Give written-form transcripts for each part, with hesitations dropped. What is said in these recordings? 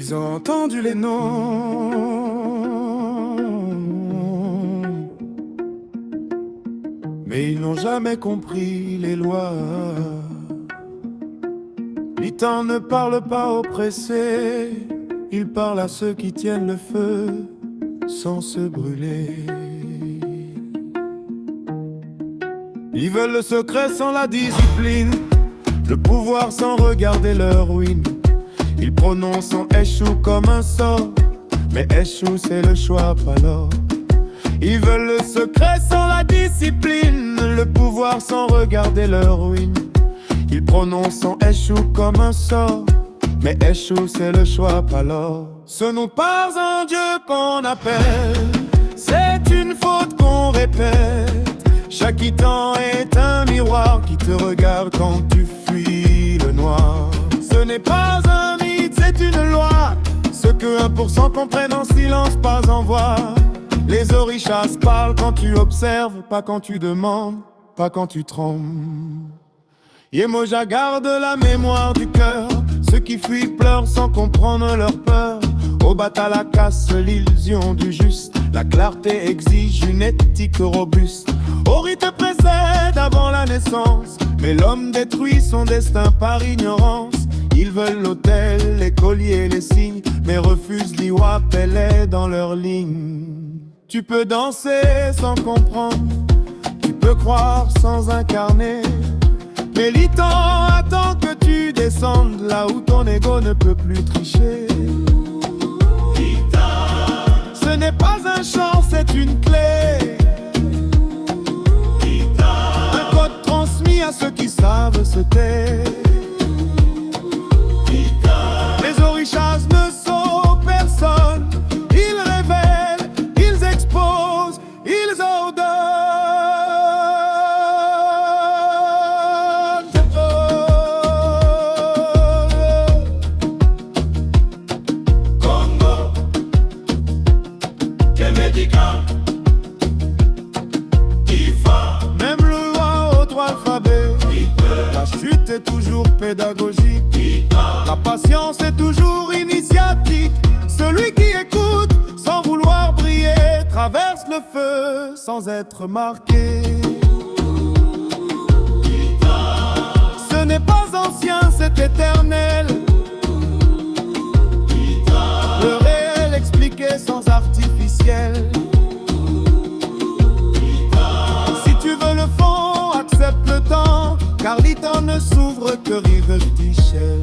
Ils ont entendu les noms, mais ils n'ont jamais compris les lois. L'itan ne parle pas aux pressés, il parle à ceux qui tiennent le feu sans se brûler. Ils veulent le secret sans la discipline, le pouvoir sans regarder leur ruine. Ils prononcent en échoue comme un sort, mais échoue c'est le choix, pas l'or. Ils veulent le secret sans la discipline, le pouvoir sans regarder leur ruine. Ils prononcent en échoue comme un sort, mais échoue c'est le choix, pas l'or. Ce n'est pas un Dieu qu'on appelle, c'est une faute qu'on répète. Chaque titan est un miroir qui te regarde quand tu fuis le noir. Ce n'est pas un mythe, c'est une loi. Ce que 1% comprennent en silence, pas en voix. Les orishas parlent quand tu observes, pas quand tu demandes, pas quand tu trembles. Yemoja garde la mémoire du cœur. Ceux qui fuient pleurent sans comprendre leur peur. Au Batala casse l'illusion du juste. La clarté exige une éthique robuste. Ori te précède avant la naissance, mais l'homme détruit son destin par ignorance. Ils veulent l'autel, les colliers, les signes, mais refusent l'Iwa Pelé dans leur ligne. Tu peux danser sans comprendre, tu peux croire sans incarner, mais l'itan attend que tu descendes là où ton ego ne peut plus tricher. Ce n'est pas un chant, c'est une clé. Un code transmis à ceux qui savent se taire. Les orishas ne sont personne. Ils révèlent, ils exposent, ils ordonnent. Congo, Kemédika, Ifa. Même le roi au droit alphabet. La chute est toujours pédagogique. La patience est toujours initiatique. Celui qui écoute sans vouloir briller traverse le feu sans être marqué. Ce n'est pas ancien, c'est éternel. Le réel expliqué sans artificiel. Si tu veux le fond, accepte le temps, car l'itan ne s'ouvre que rive d'Ichel.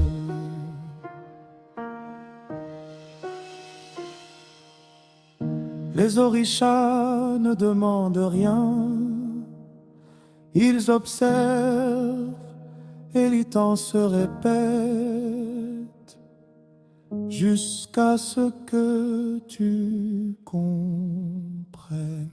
Les orishas ne demandent rien, ils observent et l'itan se répète jusqu'à ce que tu comprennes.